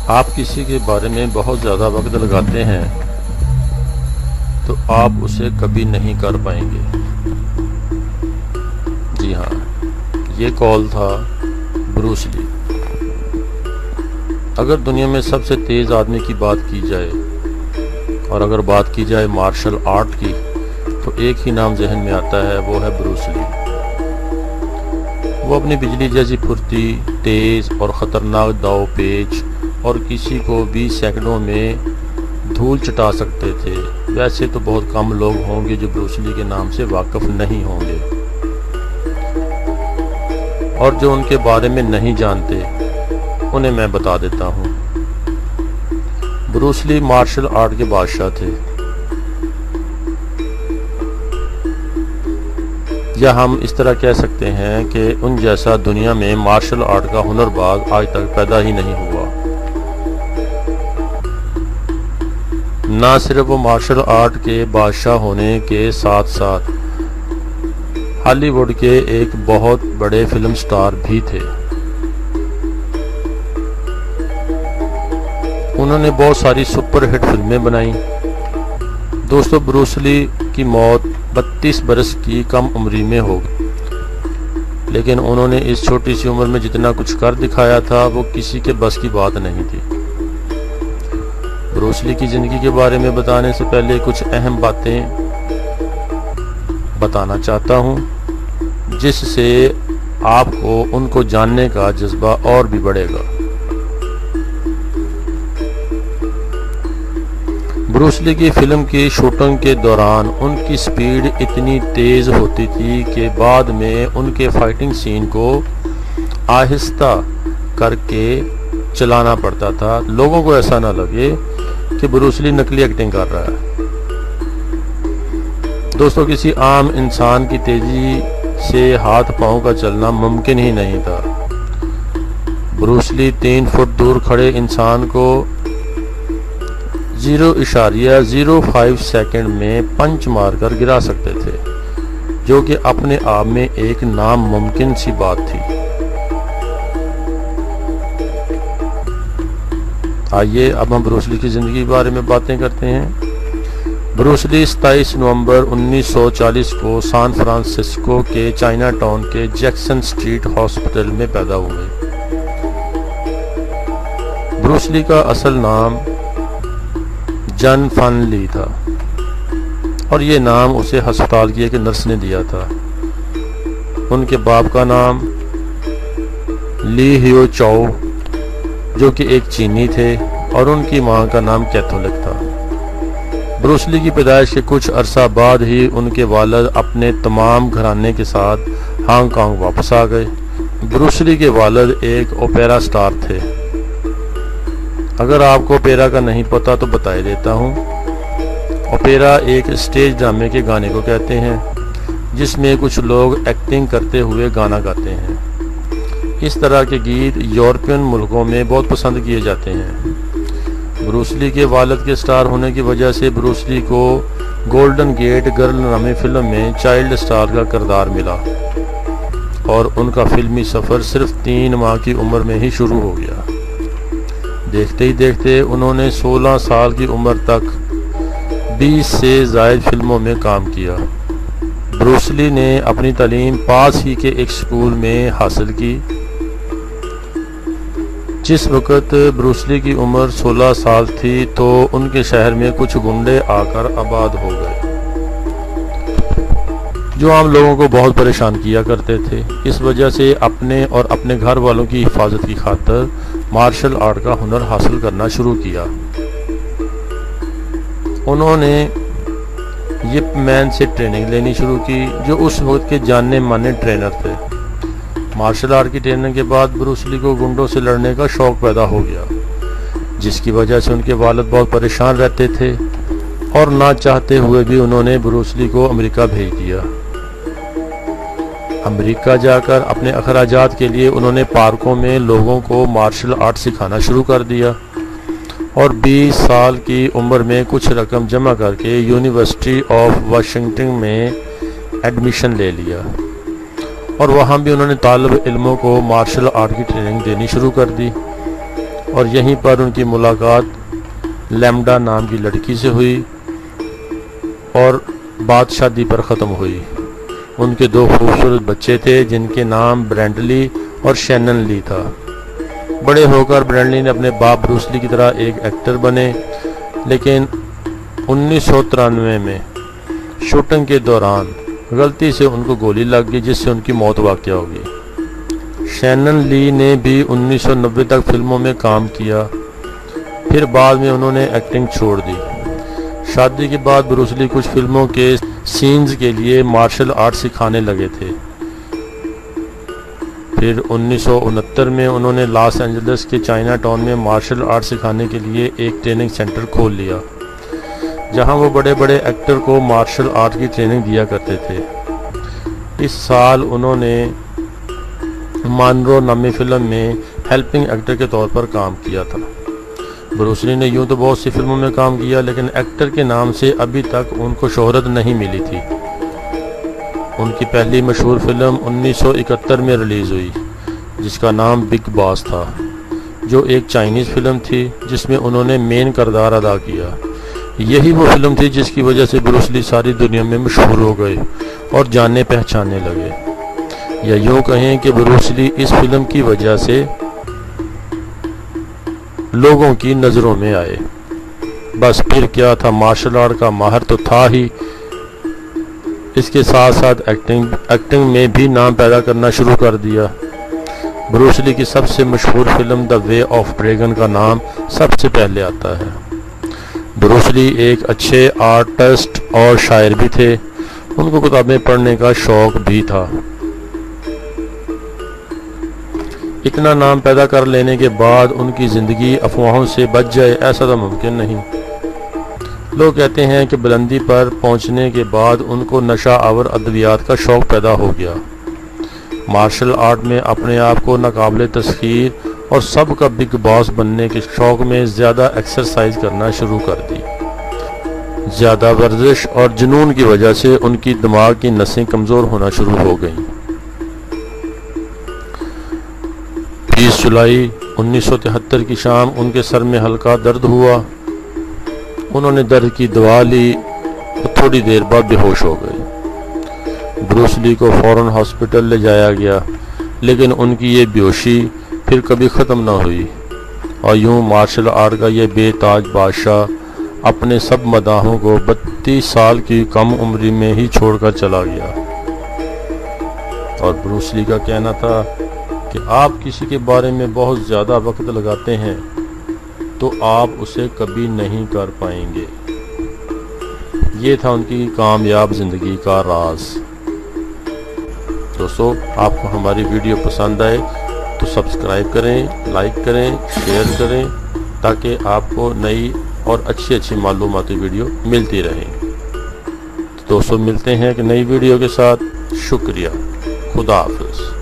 आप किसी के बारे में बहुत ज़्यादा वक्त लगाते हैं तो आप उसे कभी नहीं कर पाएंगे। जी हाँ, ये कॉल था ब्रूस ली। अगर दुनिया में सबसे तेज़ आदमी की बात की जाए और अगर बात की जाए मार्शल आर्ट की, तो एक ही नाम जहन में आता है, वो है ब्रूस ली। वो अपनी बिजली जैसी फुर्ती, तेज़ और ख़तरनाक दाव पेच और किसी को भी सेकंडों में धूल चटा सकते थे। वैसे तो बहुत कम लोग होंगे जो ब्रूस ली के नाम से वाकिफ़ नहीं होंगे, और जो उनके बारे में नहीं जानते उन्हें मैं बता देता हूँ। ब्रूस ली मार्शल आर्ट के बादशाह थे, या हम इस तरह कह सकते हैं कि उन जैसा दुनिया में मार्शल आर्ट का हुनरबाज आज तक पैदा ही नहीं हुआ। ना सिर्फ वो मार्शल आर्ट के बादशाह होने के साथ साथ हॉलीवुड के एक बहुत बड़े फिल्म स्टार भी थे। उन्होंने बहुत सारी सुपरहिट फिल्में बनाई। दोस्तों, ब्रूस ली की मौत 32 बरस की कम उम्री में हो गई, लेकिन उन्होंने इस छोटी सी उम्र में जितना कुछ कर दिखाया था वो किसी के बस की बात नहीं थी। ब्रूस ली की ज़िंदगी के बारे में बताने से पहले कुछ अहम बातें बताना चाहता हूँ, जिससे आपको उनको जानने का जज्बा और भी बढ़ेगा। ब्रूस ली की फिल्म की शूटिंग के दौरान उनकी स्पीड इतनी तेज़ होती थी कि बाद में उनके फाइटिंग सीन को आहिस्ता करके चलाना पड़ता था, लोगों को ऐसा ना लगे कि ब्रूस ली नकली एक्टिंग कर रहा है। दोस्तों, किसी आम इंसान की तेज़ी से हाथ पांव का चलना मुमकिन ही नहीं था। ब्रूस ली 3 फुट दूर खड़े इंसान को 0.05 सेकंड में पंच मारकर गिरा सकते थे, जो कि अपने आप में एक नामुमकिन सी बात थी। आइए अब हम ब्रूस ली की ज़िंदगी के बारे में बातें करते हैं। ब्रूस ली 27 नवंबर 1940 को सैन फ्रांसिस्को के चाइना टाउन के जैक्सन स्ट्रीट हॉस्पिटल में पैदा हुए। ब्रूस ली का असल नाम जन फन ली था, और ये नाम उसे अस्पताल की एक नर्स ने दिया था। उनके बाप का नाम ली हियो चाओ, जो कि एक चीनी थे, और उनकी मां का नाम कैथोलिक था। ब्रूस ली की पैदाइश के कुछ अरसा बाद ही उनके वालिद अपने तमाम घराने के साथ हांगकांग वापस आ गए। ब्रूस ली के वालिद एक ओपेरा स्टार थे। अगर आपको ओपेरा का नहीं पता तो बता देता हूँ। ओपेरा एक स्टेज ड्रामे के गाने को कहते हैं, जिसमें कुछ लोग एक्टिंग करते हुए गाना गाते हैं। इस तरह के गीत यूरोपियन मुल्कों में बहुत पसंद किए जाते हैं। ब्रूस ली के वालिद के स्टार होने की वजह से ब्रूस ली को गोल्डन गेट गर्ल नामी फिल्म में चाइल्ड स्टार का किरदार मिला, और उनका फिल्मी सफ़र सिर्फ 3 माह की उम्र में ही शुरू हो गया। देखते ही देखते उन्होंने 16 साल की उम्र तक 20 से ज़ायद फिल्मों में काम किया। ब्रूस ली ने अपनी तालीम पास ही के एक स्कूल में हासिल की। जिस वक़्त ब्रूस ली की उम्र 16 साल थी तो उनके शहर में कुछ गुंडे आकर आबाद हो गए, जो आम लोगों को बहुत परेशान किया करते थे। इस वजह से अपने और अपने घर वालों की हिफाजत की खातिर मार्शल आर्ट का हुनर हासिल करना शुरू किया। उन्होंने यिप मैन से ट्रेनिंग लेनी शुरू की, जो उस वक्त के जाने माने ट्रेनर थे। मार्शल आर्ट की ट्रेनिंग के बाद ब्रूस ली को गुंडों से लड़ने का शौक़ पैदा हो गया, जिसकी वजह से उनके वालिद बहुत परेशान रहते थे, और ना चाहते हुए भी उन्होंने ब्रूस ली को अमेरिका भेज दिया। अमेरिका जाकर अपने अखराजात के लिए उन्होंने पार्कों में लोगों को मार्शल आर्ट सिखाना शुरू कर दिया, और 20 साल की उम्र में कुछ रकम जमा करके यूनिवर्सिटी ऑफ वाशिंगटन में एडमिशन ले लिया, और वहाँ भी उन्होंने तालिब इल्मों को मार्शल आर्ट की ट्रेनिंग देनी शुरू कर दी। और यहीं पर उनकी मुलाकात लैम्डा नाम की लड़की से हुई और बात शादी पर ख़त्म हुई। उनके 2 खूबसूरत बच्चे थे जिनके नाम ब्रेंडली और शैनन ली था। बड़े होकर ब्रेंडली ने अपने बाप ब्रूस ली की तरह एक एक्टर बने, लेकिन 1993 में शूटिंग के दौरान गलती से उनको गोली लग गई जिससे उनकी मौत वाक़या हो गई। शैनन ली ने भी 1990 तक फिल्मों में काम किया, फिर बाद में उन्होंने एक्टिंग छोड़ दी। शादी के बाद ब्रूस ली कुछ फिल्मों के सीन्स के लिए मार्शल आर्ट सिखाने लगे थे। फिर 1969 में उन्होंने लॉस एंजलिस के चाइना टाउन में मार्शल आर्ट सिखाने के लिए एक ट्रेनिंग सेंटर खोल लिया, जहां वो बड़े बड़े एक्टर को मार्शल आर्ट की ट्रेनिंग दिया करते थे। इस साल उन्होंने मानरो नामी फिल्म में हेल्पिंग एक्टर के तौर पर काम किया था। ब्रूस ली ने यूं तो बहुत सी फिल्मों में काम किया, लेकिन एक्टर के नाम से अभी तक उनको शोहरत नहीं मिली थी। उनकी पहली मशहूर फिल्म 1971 में रिलीज़ हुई, जिसका नाम बिग बॉस था, जो एक चाइनीज़ फिल्म थी जिसमें उन्होंने मेन किरदार अदा किया। यही वो फिल्म थी जिसकी वजह से ब्रूस ली सारी दुनिया में मशहूर हो गए और जाने पहचाने लगे, या यूँ कहें कि ब्रूस ली इस फिल्म की वजह से लोगों की नज़रों में आए। बस फिर क्या था, मार्शल आर्ट का माहिर तो था ही, इसके साथ साथ एक्टिंग में भी नाम पैदा करना शुरू कर दिया। ब्रूस ली की सबसे मशहूर film the way of dragon का नाम सबसे पहले आता है। ब्रूस ली एक अच्छे आर्टिस्ट और शायर भी थे। उनको किताबें पढ़ने का शौक भी था। इतना नाम पैदा कर लेने के बाद उनकी ज़िंदगी अफवाहों से बच जाए, ऐसा तो मुमकिन नहीं। लोग कहते हैं कि बुलंदी पर पहुंचने के बाद उनको नशा आवर अद्वियात का शौक़ पैदा हो गया। मार्शल आर्ट में अपने आप को नाकाबिले तस्खीर और सबका बिग बॉस बनने के शौक़ में ज़्यादा एक्सरसाइज करना शुरू कर दी। ज़्यादा वर्जिश और जुनून की वजह से उनकी दिमाग की नसें कमज़ोर होना शुरू हो गईं। 20 जुलाई 1973 की शाम उनके सर में हल्का दर्द हुआ। उन्होंने दर्द की दवा ली और थोड़ी देर बाद बेहोश हो गए। ब्रूस ली को फ़ौरन हॉस्पिटल ले जाया गया, लेकिन उनकी ये बेहोशी फिर कभी ख़त्म ना हुई और यूं मार्शल आर्ट का ये बेताज बादशाह अपने सब मदाहों को 32 साल की कम उम्र में ही छोड़कर चला गया। और ब्रूस ली का कहना था कि आप किसी के बारे में बहुत ज़्यादा वक्त लगाते हैं तो आप उसे कभी नहीं कर पाएंगे। ये था उनकी कामयाब ज़िंदगी का राज। दोस्तों, आपको हमारी वीडियो पसंद आए तो सब्सक्राइब करें, लाइक करें, शेयर करें, ताकि आपको नई और अच्छी मालूमाती वीडियो मिलती रहे। तो दोस्तों, मिलते हैं एक नई वीडियो के साथ। शुक्रिया। खुदा हाफ़िज़।